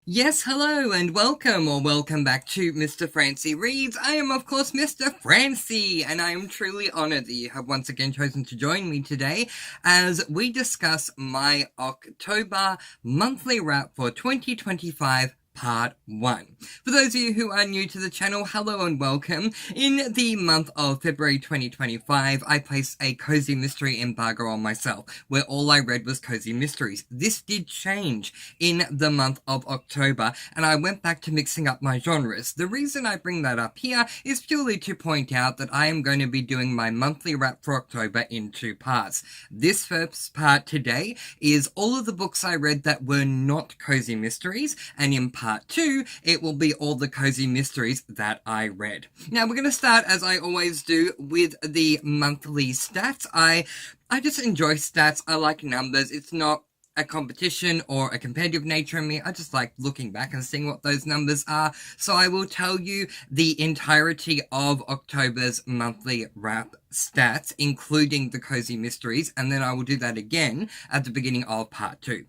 Yes, hello and welcome or welcome back to Mr. Francy Reads. I am, of course, Mr. Francy, and I am truly honored that you have once again chosen to join me today as we discuss my October monthly wrap for 2025. Part 1. For those of you who are new to the channel, hello and welcome. In the month of February 2025, I placed a cozy mystery embargo on myself, where all I read was cozy mysteries. This did change in the month of October, and I went back to mixing up my genres. The reason I bring that up here is purely to point out that I am going to be doing my monthly wrap for October in 2 parts. This first part today is all of the books I read that were not cozy mysteries, and in part 2, it will be all the cozy mysteries that I read. Now, we're going to start, as I always do, with the monthly stats. I just enjoy stats. I like numbers. It's not a competition or a competitive nature in me. I just like looking back and seeing what those numbers are. So I will tell you the entirety of October's monthly wrap stats, including the cozy mysteries, and then I will do that again at the beginning of part 2.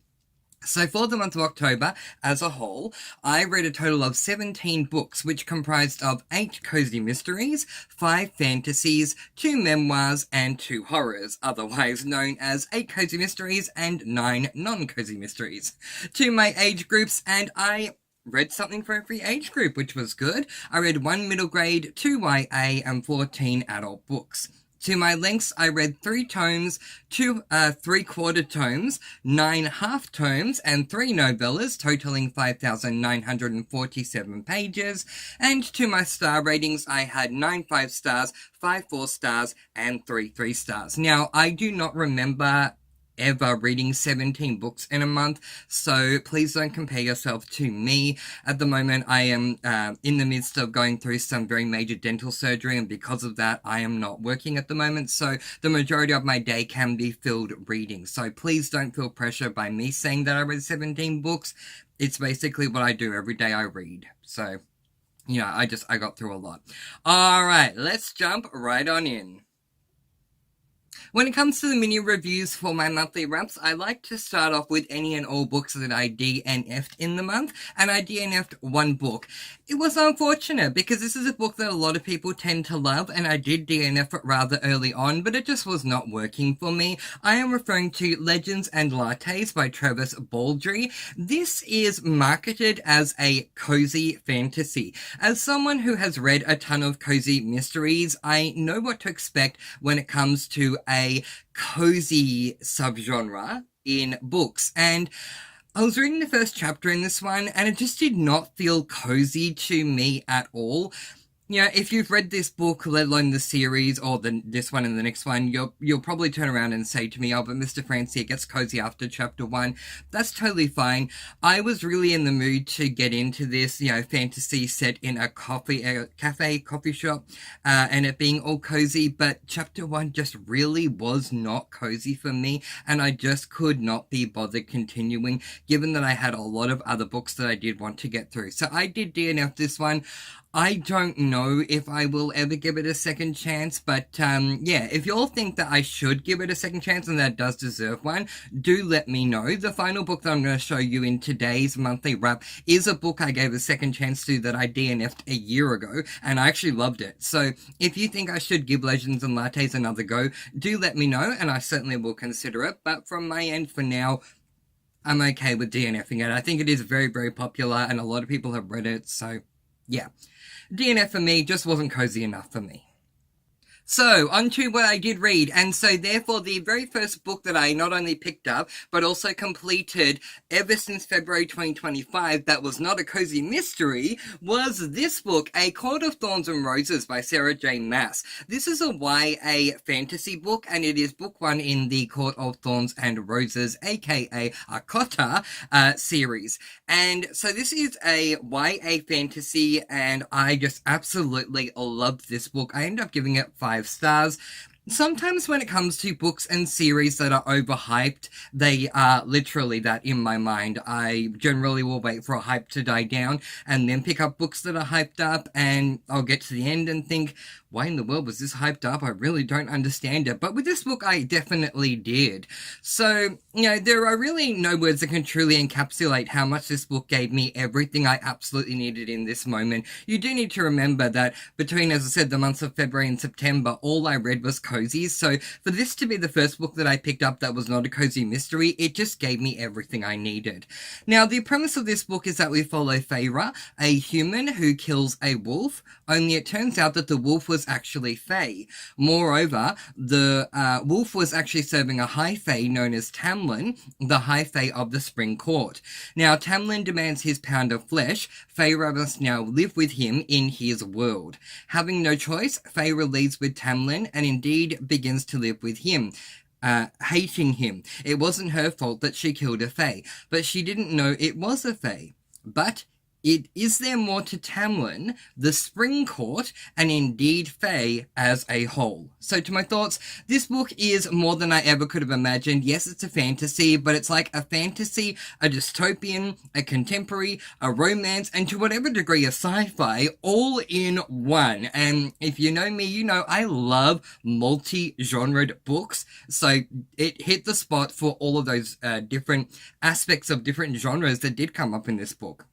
So for the month of October as a whole, I read a total of 17 books, which comprised of 8 cozy mysteries, 5 fantasies, 2 memoirs, and 2 horrors, otherwise known as 8 cozy mysteries and 9 non-cozy mysteries. To my age groups, and I read something for every age group, which was good. I read 1 middle grade, 2 YA, and 14 adult books. To my lengths, I read 3 tomes, 2 3/4 tomes, 9 half tomes, and 3 novellas, totaling 5,947 pages. And to my star ratings, I had 9 5 stars, 5 4 stars, and 3 3 stars. Now, I do not remember ever reading 17 books in a month, so please don't compare yourself to me. At the moment, I am in the midst of going through some very major dental surgery, and because of that, I am not working at the moment, so the majority of my day can be filled reading. So please don't feel pressure by me saying that I read 17 books. It's basically what I do every day. I read. So, I got through a lot. Alright, let's jump right on in. When it comes to the mini reviews for my monthly wraps, I like to start off with any and all books that I DNF'd in the month, and I DNF'd 1 book. It was unfortunate because this is a book that a lot of people tend to love, and I did DNF it rather early on, but it just was not working for me. I am referring to Legends and Lattes by Travis Baldry. This is marketed as a cozy fantasy. As someone who has read a ton of cozy mysteries, I know what to expect when it comes to a cozy subgenre in books, and I was reading the first chapter in this one, and it just did not feel cozy to me at all. If you've read this book, let alone the series, or this one and the next one, you'll probably turn around and say to me, oh, but Mr. Francy, it gets cozy after chapter 1. That's totally fine. I was really in the mood to get into this, fantasy set in a cafe, coffee shop, and it being all cozy, but chapter 1 just really was not cozy for me, and I just could not be bothered continuing, given that I had a lot of other books that I did want to get through. So I did DNF this one. I don't know if I will ever give it a second chance, but if you all think that I should give it a second chance and that it does deserve one, do let me know. The final book that I'm going to show you in today's monthly wrap is a book I gave a second chance to that I DNF'd a year ago, and I actually loved it. So if you think I should give Legends and Lattes another go, do let me know, and I certainly will consider it. But from my end for now, I'm okay with DNFing it. I think it is very, very popular, and a lot of people have read it, so yeah. DNF for me just wasn't cozy enough for me. So, on to what I did read, and so therefore the very first book that I not only picked up, but also completed ever since February 2025 that was not a cozy mystery, was this book, A Court of Thorns and Roses by Sarah J. Maas. This is a YA fantasy book, and it is book 1 in the Court of Thorns and Roses, aka Akota, series. And so this is a YA fantasy, and I just absolutely loved this book. I ended up giving it 5 stars. Sometimes when it comes to books and series that are overhyped, they are literally that in my mind. I generally will wait for a hype to die down and then pick up books that are hyped up, and I'll get to the end and think, why in the world was this hyped up? I really don't understand it. But with this book, I definitely did. So, there are really no words that can truly encapsulate how much this book gave me everything I absolutely needed in this moment. You do need to remember that between, as I said, the months of February and September, all I read was cozies. So for this to be the first book that I picked up that was not a cozy mystery, it just gave me everything I needed. Now, the premise of this book is that we follow Feyre, a human who kills a wolf, only it turns out that the wolf was actually Fae. Moreover, the wolf was actually serving a high Fae known as Tamlin, the high Fae of the Spring Court. Now, Tamlin demands his pound of flesh. Feyre must now live with him in his world. Having no choice, Feyre leaves with Tamlin and indeed begins to live with him. Hating him. It wasn't her fault that she killed a Fae, but she didn't know it was a Fae. But is there more to Tamlin, the Spring Court, and indeed Fae as a whole? So to my thoughts, this book is more than I ever could have imagined. Yes, it's a fantasy, but it's like a fantasy, a dystopian, a contemporary, a romance, and to whatever degree a sci-fi, all in one. And if you know me, you know I love multi-genred books, so it hit the spot for all of those different aspects of different genres that did come up in this book.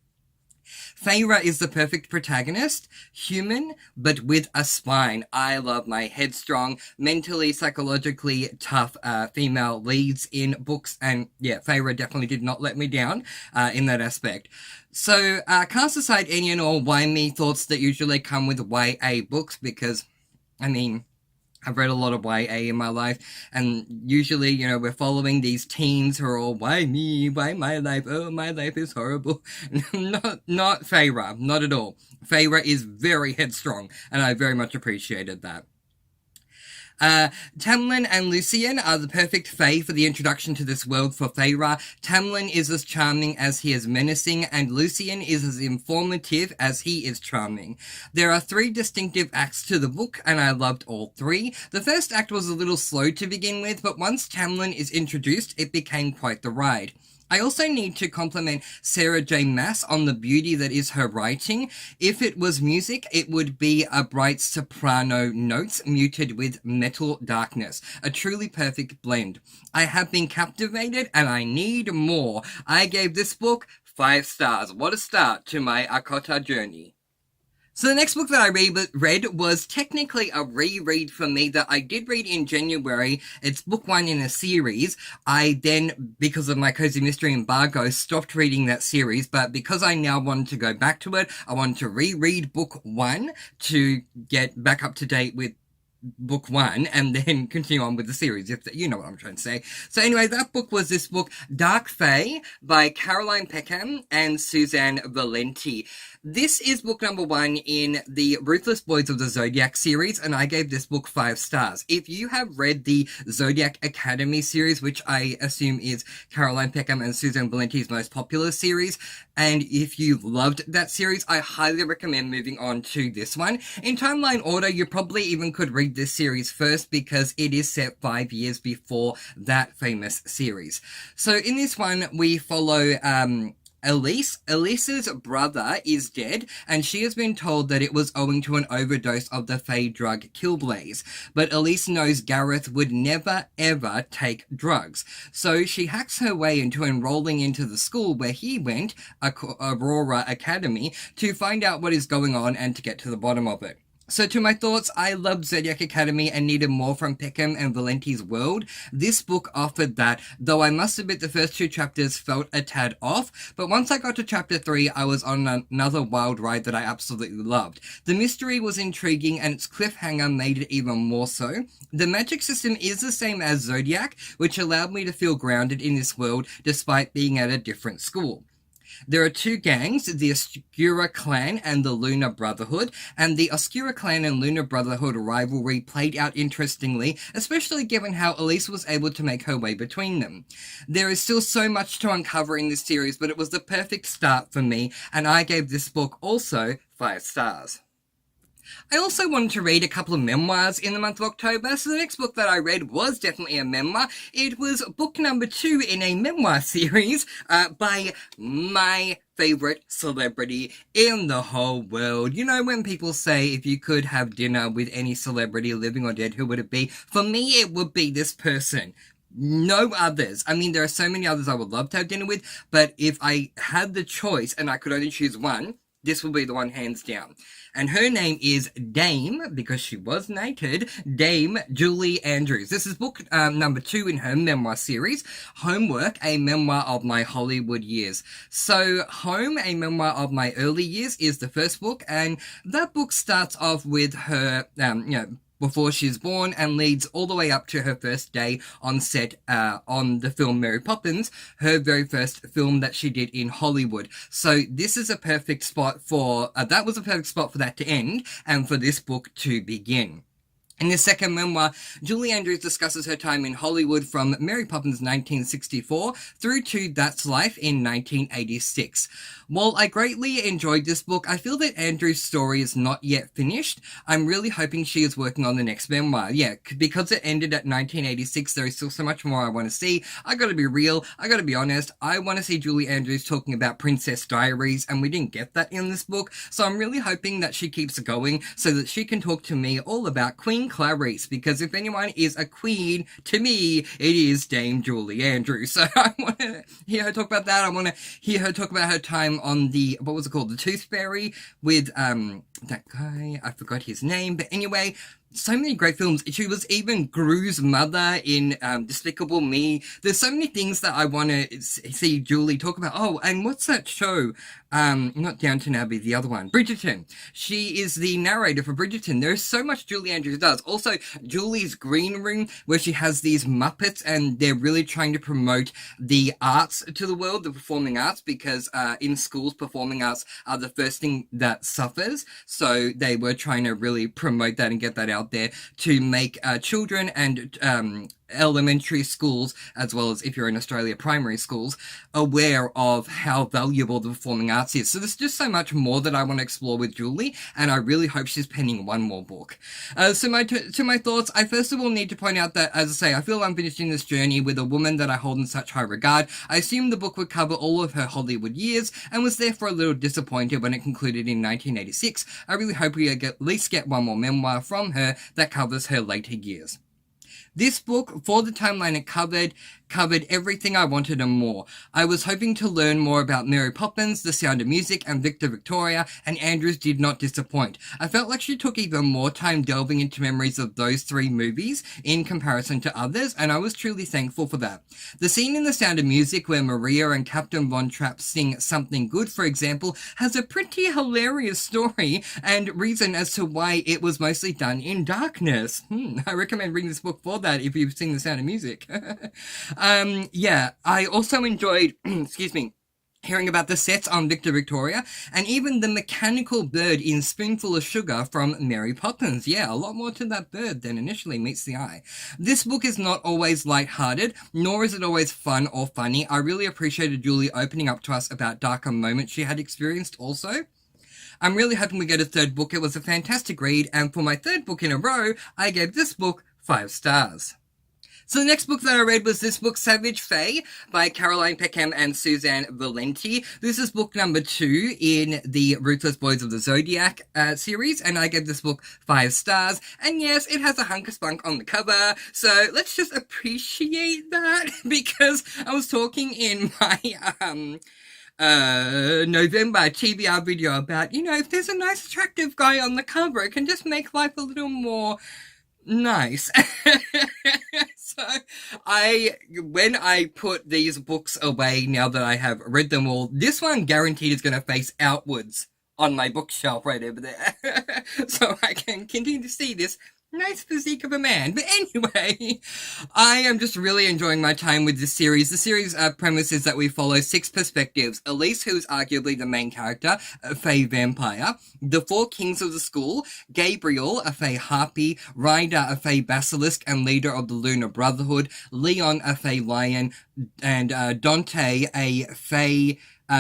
Feyre is the perfect protagonist, human, but with a spine. I love my headstrong, mentally, psychologically tough female leads in books, and yeah, Feyre definitely did not let me down in that aspect. So, cast aside any and all why me thoughts that usually come with YA books, because, I've read a lot of YA in my life, and usually, we're following these teens who are all, why me, why my life, oh, my life is horrible. Not Feyre, not at all. Feyre is very headstrong, and I very much appreciated that. Tamlin and Lucien are the perfect Fae for the introduction to this world for Feyre. Tamlin is as charming as he is menacing, and Lucien is as informative as he is charming. There are 3 distinctive acts to the book, and I loved all 3. The first act was a little slow to begin with, but once Tamlin is introduced, it became quite the ride. I also need to compliment Sarah J. Maas on the beauty that is her writing. If it was music, it would be a bright soprano notes muted with metal darkness. A truly perfect blend. I have been captivated and I need more. I gave this book 5 stars. What a start to my Akota journey. So the next book that I read was technically a reread for me that I did read in January. It's book 1 in a series. I then, because of my Cozy Mystery embargo, stopped reading that series, but because I now wanted to go back to it, I wanted to reread book 1 to get back up to date with book 1 and then continue on with the series, if you know what I'm trying to say. So anyway, that book was this book, Dark Fae, by Caroline Peckham and Suzanne Valenti. This is book number 1 in the Ruthless Boys of the Zodiac series, and I gave this book 5 stars. If you have read the Zodiac Academy series, which I assume is Caroline Peckham and Suzanne Valenti's most popular series, and if you loved that series, I highly recommend moving on to this one. In timeline order, you probably even could read this series first because it is set 5 years before that famous series. So in this one, we follow Elise. Elise's brother is dead, and she has been told that it was owing to an overdose of the Fae drug Killblaze. But Elise knows Gareth would never ever take drugs. So she hacks her way into enrolling into the school where he went, Aurora Academy, to find out what is going on and to get to the bottom of it. So to my thoughts, I loved Zodiac Academy and needed more from Peckham and Valenti's world. This book offered that, though I must admit the first 2 chapters felt a tad off, but once I got to chapter 3, I was on another wild ride that I absolutely loved. The mystery was intriguing and its cliffhanger made it even more so. The magic system is the same as Zodiac, which allowed me to feel grounded in this world despite being at a different school. There are 2 gangs, the Oscura Clan and the Lunar Brotherhood, and the Oscura Clan and Lunar Brotherhood rivalry played out interestingly, especially given how Elise was able to make her way between them. There is still so much to uncover in this series, but it was the perfect start for me, and I gave this book also 5 stars. I also wanted to read a couple of memoirs in the month of October, so the next book that I read was definitely a memoir. It was book number 2 in a memoir series by my favorite celebrity in the whole world. You know, when people say if you could have dinner with any celebrity, living or dead, who would it be? For me, it would be this person. No others. I mean, there are so many others I would love to have dinner with, but if I had the choice and I could only choose one, this will be the one hands down. And her name is Dame, because she was knighted, Dame Julie Andrews. This is book number 2 in her memoir series, Homework, a memoir of my Hollywood years. So, Home, a memoir of my early years is the first book, and that book starts off with her, before she's born and leads all the way up to her first day on set on the film Mary Poppins, her very first film that she did in Hollywood. So this is a perfect spot for, that was a perfect spot for that to end and for this book to begin. In the second memoir, Julie Andrews discusses her time in Hollywood from Mary Poppins 1964 through to That's Life in 1986. While I greatly enjoyed this book, I feel that Andrews' story is not yet finished. I'm really hoping she is working on the next memoir. Yeah, because it ended at 1986, there is still so much more I want to see. I gotta be real, I gotta be honest, I want to see Julie Andrews talking about Princess Diaries, and we didn't get that in this book, so I'm really hoping that she keeps going so that she can talk to me all about Queen Clarice, because if anyone is a queen, to me, it is Dame Julie Andrews. So I want to hear her talk about that. I want to hear her talk about her time on the, what was it called? The Tooth Fairy with, that guy, I forgot his name, but anyway, so many great films. She was even Gru's mother in Despicable Me. There's so many things that I want to see Julie talk about. Oh, and what's that show? Not Downton Abbey, the other one. Bridgerton. She is the narrator for Bridgerton. There's so much Julie Andrews does. Also, Julie's Green Room, where she has these Muppets and they're really trying to promote the arts to the world, the performing arts, because in schools, performing arts are the first thing that suffers. So they were trying to really promote that and get that out there to make children and elementary schools, as well as if you're in Australia, primary schools, aware of how valuable the performing arts is. So there's just so much more that I want to explore with Julie, and I really hope she's penning one more book. So to my thoughts, I first of all need to point out that, as I say, I feel I'm finishing this journey with a woman that I hold in such high regard. I assumed the book would cover all of her Hollywood years, and was therefore a little disappointed when it concluded in 1986. I really hope we at least get one more memoir from her that covers her later years. This book, for the timeline it covered everything I wanted and more. I was hoping to learn more about Mary Poppins, The Sound of Music, and Victor Victoria, and Andrews did not disappoint. I felt like she took even more time delving into memories of those 3 movies in comparison to others, and I was truly thankful for that. The scene in The Sound of Music where Maria and Captain Von Trapp sing Something Good, for example, has a pretty hilarious story and reason as to why it was mostly done in darkness. I recommend reading this book for that if you've seen The Sound of Music. I also enjoyed, hearing about the sets on Victor Victoria, and even the mechanical bird in Spoonful of Sugar from Mary Poppins. Yeah, a lot more to that bird than initially meets the eye. This book is not always light-hearted, nor is it always fun or funny. I really appreciated Julie opening up to us about darker moments she had experienced also. I'm really hoping we get a third book. It was a fantastic read, and for my third book in a row, I gave this book 5 stars. So the next book that I read was this book, Savage Fae, by Caroline Peckham and Suzanne Valenti. This is book number 2 in the Ruthless Boys of the Zodiac series, and I gave this book 5 stars. And yes, it has a hunk of spunk on the cover, so let's just appreciate that, because I was talking in my November TBR video about, if there's a nice attractive guy on the cover, it can just make life a little more nice. So when I put these books away, now that I have read them all, this one guaranteed is going to face outwards on my bookshelf right over there. So I can continue to see this nice physique of a man. But anyway, I am just really enjoying my time with this series. The series premise is that we follow 6 perspectives. Elise, who is arguably the main character, a Fae vampire. The 4 kings of the school. Gabriel, a Fae harpy. Ryder, a Fae basilisk and leader of the Lunar Brotherhood. Leon, a Fae lion. And Dante, a Fae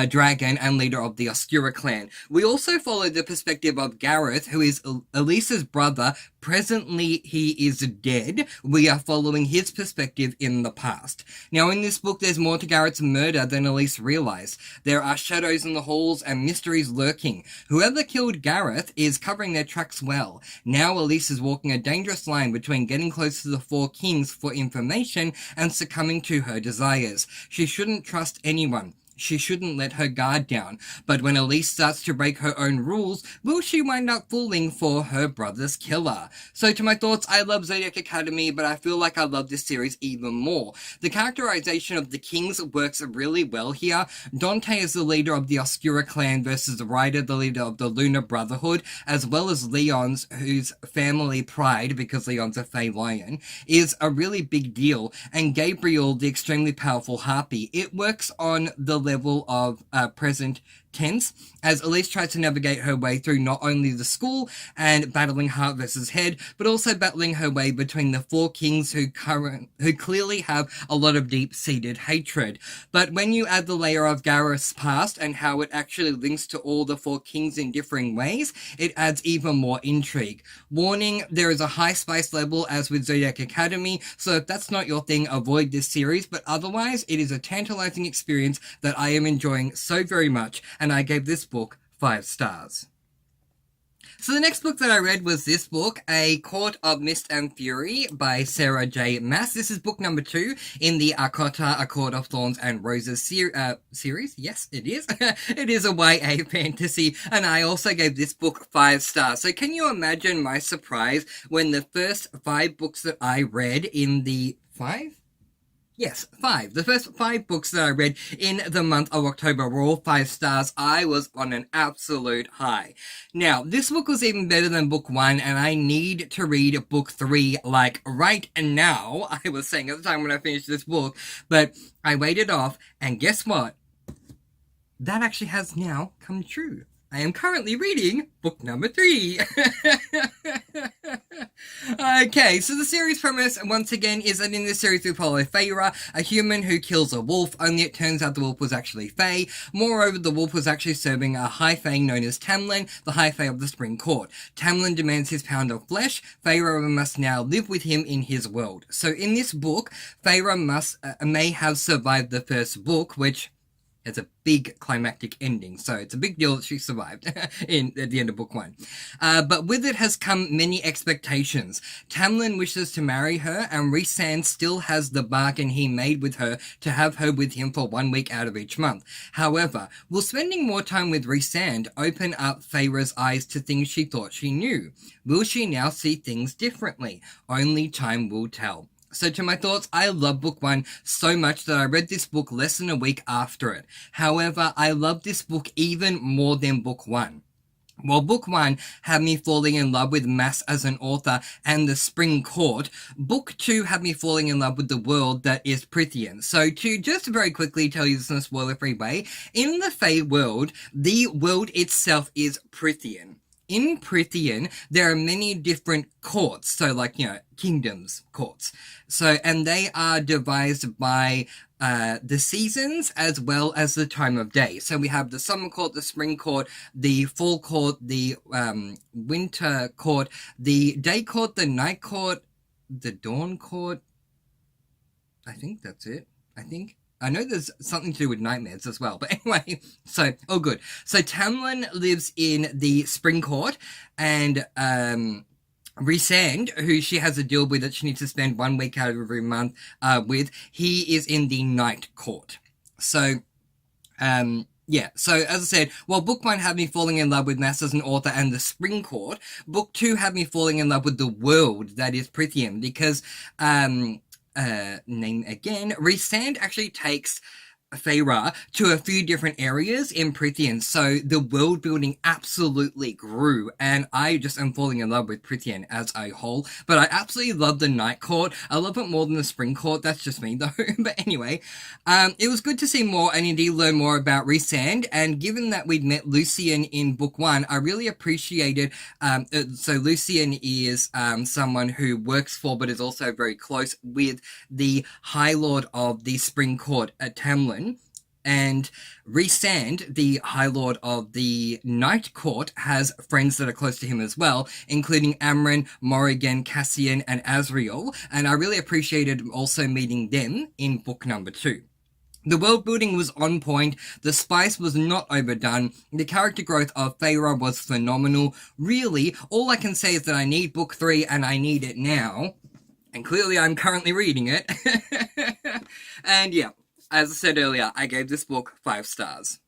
dragon and leader of the Oscura clan. We also follow the perspective of Gareth, who is Elisa's brother. Presently, he is dead. We are following his perspective in the past. Now, in this book, there's more to Gareth's murder than Elise realized. There are shadows in the halls and mysteries lurking. Whoever killed Gareth is covering their tracks well. Now, Elise is walking a dangerous line between getting close to the Four Kings for information and succumbing to her desires. She shouldn't trust anyone. She shouldn't let her guard down. But when Elise starts to break her own rules, will she wind up falling for her brother's killer? So to my thoughts, I love Zodiac Academy, but I feel like I love this series even more. The characterization of the kings works really well here. Dante is the leader of the Oscura clan versus Ryder, the leader of the Lunar Brotherhood, as well as Leon's, whose family pride, because Leon's a Fey Lion, is a really big deal, and Gabriel, the extremely powerful Harpy. It works on the level of present tense, as Elise tries to navigate her way through not only the school and battling heart versus head, but also battling her way between the four kings who clearly have a lot of deep-seated hatred. But when you add the layer of Gareth's past and how it actually links to all the four kings in differing ways, it adds even more intrigue. Warning, there is a high spice level as with Zodiac Academy, so if that's not your thing, avoid this series, but otherwise it is a tantalizing experience that I am enjoying so very much, and I gave this book 5 stars. So the next book that I read was this book, A Court of Mist and Fury by Sarah J. Maas. This is book number 2 in the Arcota, A Court of Thorns and Roses series. Yes, it is. It is a YA fantasy, and I also gave this book 5 stars. So can you imagine my surprise when the first 5 books that I read in the 5? Yes, 5. The first 5 books that I read in the month of October were all 5 stars. I was on an absolute high. Now, this book was even better than book 1, and I need to read book 3, like, right now. I was saying at the time when I finished this book, but I waited off, and guess what? That actually has now come true. I am currently reading book number 3. Okay, so the series premise, once again, is that in this series we follow Feyre, a human who kills a wolf, only it turns out the wolf was actually Fey. Moreover, the wolf was actually serving a high Fey known as Tamlin, the high Fey of the Spring Court. Tamlin demands his pound of flesh. Feyre must now live with him in his world. So in this book, Feyre may have survived the first book, which has a big climactic ending, so it's a big deal that she survived at the end of book 1. But with it has come many expectations. Tamlin wishes to marry her, and Rhysand still has the bargain he made with her to have her with him for 1 week out of each month. However, will spending more time with Rhysand open up Feyre's eyes to things she thought she knew? Will she now see things differently? Only time will tell. So to my thoughts, I love book 1 so much that I read this book less than a week after it. However, I love this book even more than book 1. While book 1 had me falling in love with Maas as an author and the Spring Court, book 2 had me falling in love with the world that is Prythian. So to just very quickly tell you this in a spoiler-free way, in the Fey world, the world itself is Prythian. In Prythian, there are many different courts, so like, kingdoms, courts. So, and they are devised by the seasons as well as the time of day. So we have the summer court, the spring court, the fall court, the winter court, the day court, the night court, the dawn court. I think that's it. I know there's something to do with nightmares as well, but anyway, so, oh good. So Tamlin lives in the Spring Court, and Rhysand, who she has a deal with that she needs to spend 1 week out of every month with, he is in the Night Court. So, yeah, so as I said, while book 1 had me falling in love with Maas as an author and the Spring Court, book 2 had me falling in love with the world that is Prythian, because, name again, Rhysand actually takes Feyre to a few different areas in Prythian, so the world building absolutely grew, and I just am falling in love with Prythian as a whole. But I absolutely love the Night Court. I love it more than the Spring Court. That's just me though. But anyway, it was good to see more and indeed learn more about Rhysand, and given that we'd met Lucian in book 1, I really appreciated, so Lucian is someone who works for but is also very close with the High Lord of the Spring Court at Tamlin. And Rhysand, the High Lord of the Night Court, has friends that are close to him as well, including Amren, Morrigan, Cassian, and Azriel, and I really appreciated also meeting them in book number 2. The world building was on point, the spice was not overdone, the character growth of Feyre was phenomenal. Really, all I can say is that I need book 3 and I need it now. And clearly I'm currently reading it. And yeah, as I said earlier, I gave this book 5 stars.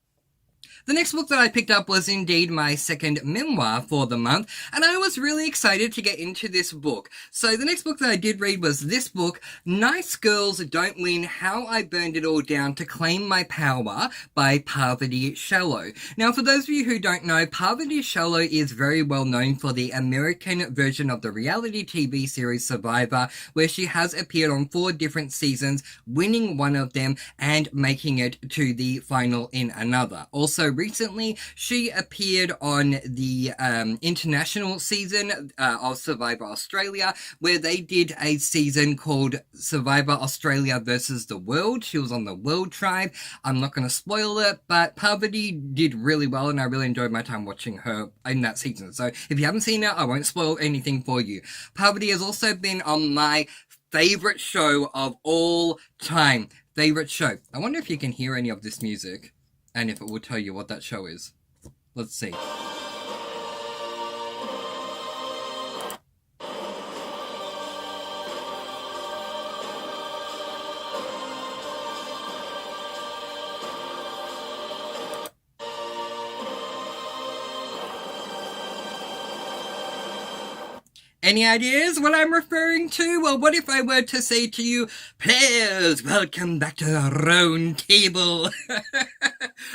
The next book that I picked up was indeed my second memoir for the month, and I was really excited to get into this book. So the next book that I did read was this book, Nice Girls Don't Win, How I Burned It All Down to Claim My Power by Parvati Shallow. Now, for those of you who don't know, Parvati Shallow is very well known for the American version of the reality TV series Survivor, where she has appeared on 4 different seasons, winning one of them and making it to the final in another. Also, recently, she appeared on the international season of Survivor Australia, where they did a season called Survivor Australia versus the World. She was on the World Tribe. I'm not going to spoil it, but Parvati did really well, and I really enjoyed my time watching her in that season. So if you haven't seen it, I won't spoil anything for you. Parvati has also been on my favorite show of all time. Favorite show. I wonder if you can hear any of this music. And if it will tell you what that show is. Let's see. Any ideas what I'm referring to? Well, what if I were to say to you, players, welcome back to the round table.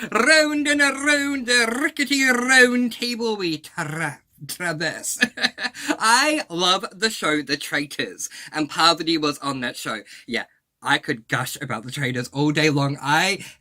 Round and around the rickety round table we traverse. I love the show The Traitors, and Parvati was on that show. Yeah, I could gush about The Traitors all day long.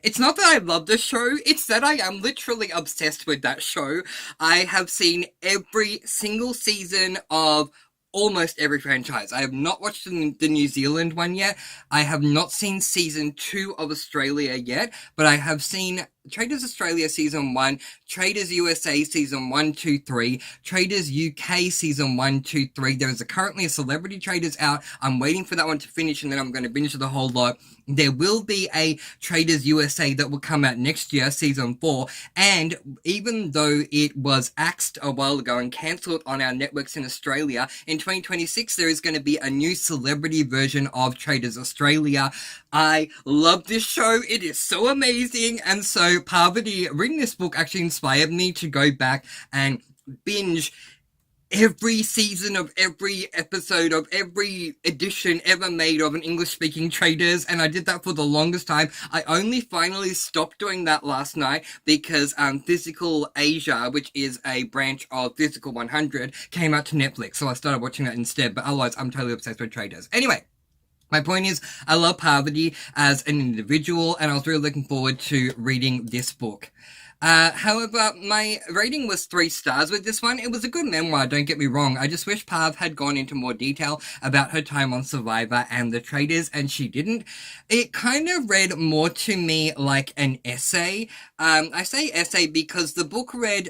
It's not that I love the show, it's that I am literally obsessed with that show. I have seen every single season of almost every franchise. I have not watched the New Zealand one yet. I have not seen season 2 of Australia yet, but I have seen Traitors Australia Season 1, Traitors USA Season 1, 2, 3, Traitors UK Season 1, 2, 3. There is currently a Celebrity Traitors out. I'm waiting for that one to finish, and then I'm going to binge the whole lot. There will be a Traitors USA that will come out next year, Season 4, and even though it was axed a while ago and cancelled on our networks in Australia, in 2026 there is going to be a new celebrity version of Traitors Australia. I love this show. It is so amazing, and so Parvati reading this book actually inspired me to go back and binge every season of every episode of every edition ever made of an English-speaking Traitors, and I did that for the longest time. I only finally stopped doing that last night because Physical Asia, which is a branch of Physical 100, came out to Netflix, so I started watching that instead, but otherwise I'm totally obsessed with Traitors. Anyway, my point is, I love Parvati as an individual, and I was really looking forward to reading this book. However, my rating was 3 stars with this one. It was a good memoir, don't get me wrong. I just wish Parv had gone into more detail about her time on Survivor and the Traitors, and she didn't. It kind of read more to me like an essay. I say essay because the book read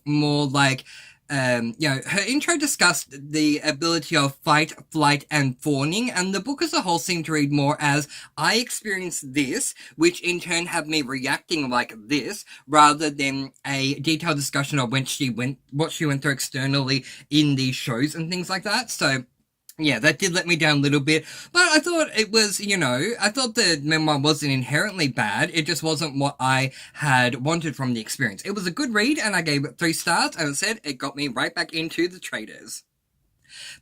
more like her intro discussed the ability of fight, flight, and fawning, and the book as a whole seemed to read more as, I experienced this, which in turn had me reacting like this, rather than a detailed discussion of what she went through externally in these shows and things like that. So yeah, that did let me down a little bit, but I thought it was, I thought the memoir wasn't inherently bad, it just wasn't what I had wanted from the experience. It was a good read, and I gave it 3 stars, and as I said, it got me right back into the Traitors.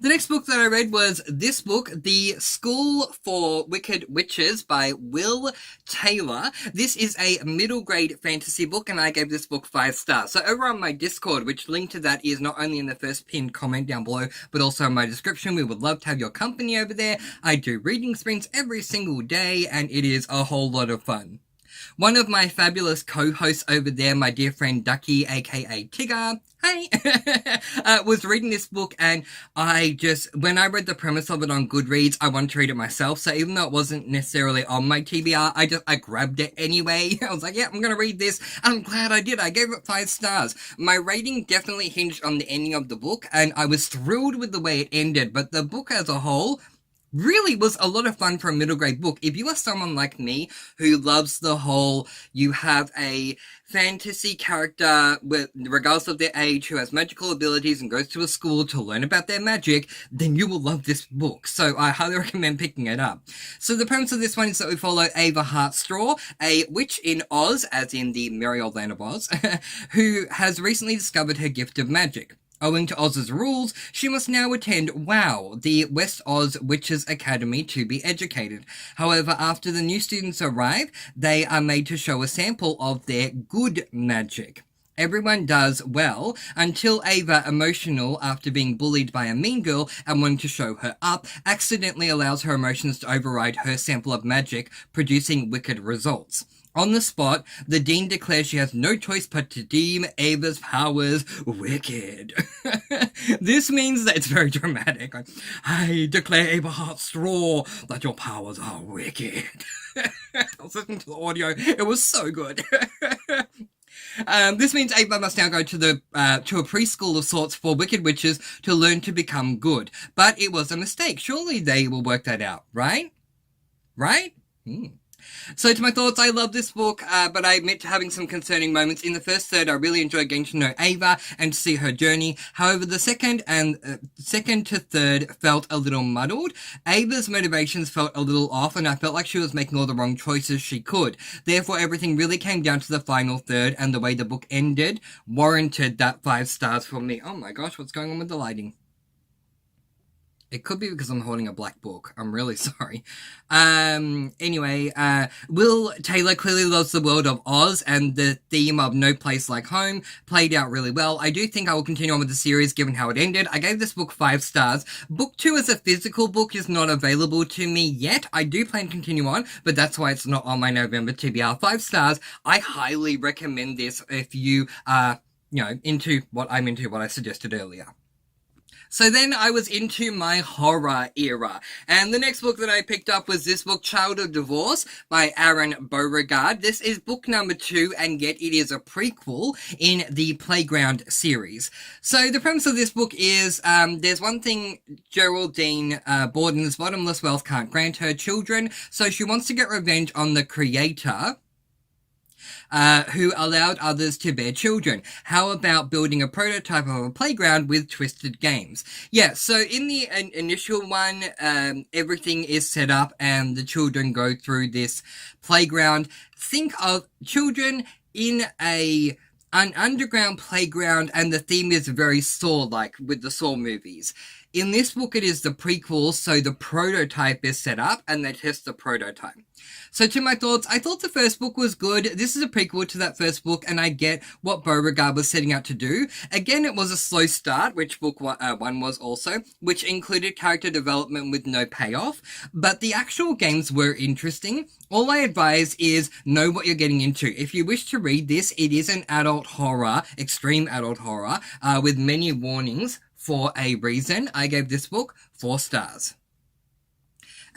The next book that I read was this book, The School for Wicked Witches by Will Taylor. This is a middle grade fantasy book, and I gave this book 5 stars. So over on my Discord, which link to that is not only in the first pinned comment down below, but also in my description, we would love to have your company over there. I do reading sprints every single day, and it is a whole lot of fun. One of my fabulous co-hosts over there, my dear friend Ducky, aka Tigger, hey, was reading this book, and when I read the premise of it on Goodreads, I wanted to read it myself. So even though it wasn't necessarily on my TBR, I grabbed it anyway. I was like, yeah, I'm gonna read this. I'm glad I did. I gave it 5 stars. My rating definitely hinged on the ending of the book, and I was thrilled with the way it ended. But the book as a whole really was a lot of fun for a middle grade book. If you are someone like me who loves the whole, you have a fantasy character, regardless of their age, who has magical abilities and goes to a school to learn about their magic, then you will love this book. So I highly recommend picking it up. So the premise of this one is that we follow Ava Heartstraw, a witch in Oz, as in the merry old land of Oz, who has recently discovered her gift of magic. Owing to Oz's rules, she must now attend WOW, the West Oz Witches Academy, to be educated. However, after the new students arrive, they are made to show a sample of their good magic. Everyone does well, until Ava, emotional after being bullied by a mean girl and wanting to show her up, accidentally allows her emotions to override her sample of magic, producing wicked results. On the spot, the dean declares she has no choice but to deem Ava's powers wicked. This means that it's very dramatic. I declare Ava Heartstraw that your powers are wicked. I was listening to the audio. It was so good. This means Ava must now go to a preschool of sorts for wicked witches to learn to become good. But it was a mistake. Surely they will work that out, right? Right? So to my thoughts, I love this book, but I admit to having some concerning moments. In the first third, I really enjoyed getting to know Ava and to see her journey. However, the second to third felt a little muddled. Ava's motivations felt a little off, and I felt like she was making all the wrong choices she could. Therefore, everything really came down to the final third, and the way the book ended warranted that 5 stars for me. Oh my gosh, what's going on with the lighting? It could be because I'm holding a black book. I'm really sorry. Anyway, Will Taylor clearly loves the world of Oz, and the theme of No Place Like Home played out really well. I do think I will continue on with the series given how it ended. I gave this book 5 stars. Book 2 as a physical book is not available to me yet. I do plan to continue on, but that's why it's not on my November TBR. 5 stars. I highly recommend this if you are, into what I'm into, what I suggested earlier. So then I was into my horror era, and the next book that I picked up was this book, Child of Divorce, by Aaron Beauregard. This is book number 2, and yet it is a prequel in the Playground series. So the premise of this book is, there's one thing Geraldine Borden's bottomless wealth can't grant her: children, so she wants to get revenge on the creator who allowed others to bear children. How about building a prototype of a playground with twisted games? Yeah, so in the initial one, everything is set up and the children go through this playground. Think of children in an underground playground, and the theme is very Saw-like with the Saw movies. In this book, it is the prequel, so the prototype is set up and they test the prototype. So to my thoughts, I thought the first book was good. This is a prequel to that first book, and I get what Beauregard was setting out to do. Again, it was a slow start, which book 1 was also, which included character development with no payoff, but the actual games were interesting. All I advise is know what you're getting into. If you wish to read this, it is an adult horror, extreme adult horror, with many warnings for a reason. I gave this book 4 stars.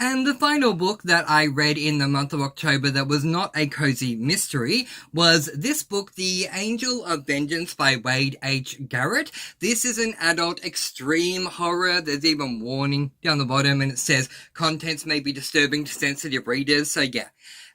And the final book that I read in the month of October that was not a cozy mystery was this book, The Angel of Vengeance by Wade H. Garrett. This is an adult extreme horror. There's even warning down the bottom, and it says contents may be disturbing to sensitive readers. So yeah,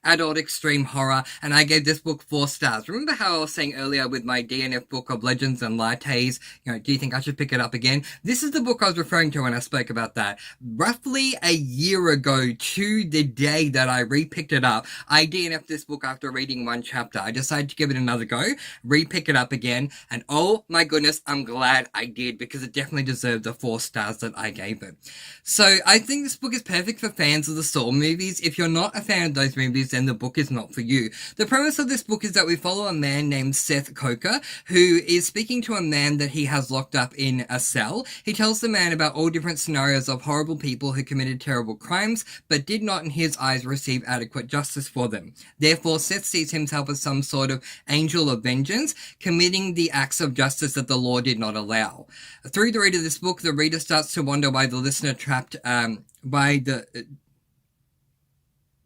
adult extreme horror, and I gave this book 4 stars. Remember how I was saying earlier with my DNF book of Legends and Lattes, do you think I should pick it up again? This is the book I was referring to when I spoke about that. Roughly a year ago to the day that I re-picked it up, I DNF'd this book after reading 1 chapter. I decided to give it another go, re-pick it up again, and oh my goodness, I'm glad I did, because it definitely deserved the 4 stars that I gave it. So I think this book is perfect for fans of the Saw movies. If you're not a fan of those movies, then the book is not for you. The premise of this book is that we follow a man named Seth Coker, who is speaking to a man that he has locked up in a cell. He tells the man about all different scenarios of horrible people who committed terrible crimes, but did not in his eyes receive adequate justice for them. Therefore, Seth sees himself as some sort of angel of vengeance, committing the acts of justice that the law did not allow. Through the read of this book, the reader starts to wonder why the listener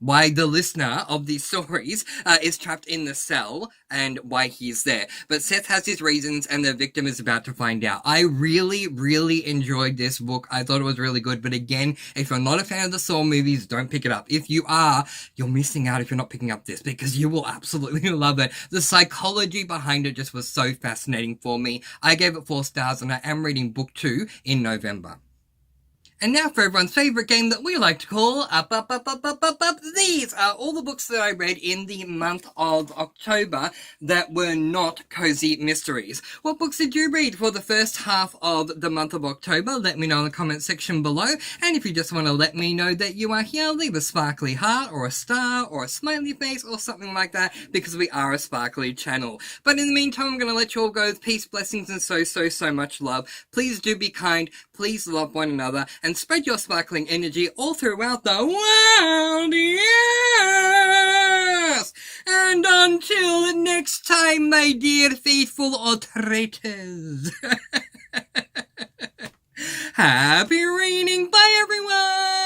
why the listener of these stories is trapped in the cell and why he's there. But Seth has his reasons and the victim is about to find out. I really, really enjoyed this book. I thought it was really good. But again, if you're not a fan of the Saw movies, don't pick it up. If you are, you're missing out if you're not picking up this, because you will absolutely love it. The psychology behind it just was so fascinating for me. I gave it 4 stars and I am reading book 2 in November. And now for everyone's favourite game that we like to call Up. These are all the books that I read in the month of October that were not cozy mysteries. What books did you read for the first half of the month of October? Let me know in the comment section below. And if you just want to let me know that you are here, leave a sparkly heart or a star or a smiley face or something like that, because we are a sparkly channel. But in the meantime, I'm going to let you all go with peace, blessings, and so much love. Please do be kind. Please love one another. And spread your sparkling energy all throughout the world, yes! And until next time, my dear faithful traitors. Happy reading, bye everyone!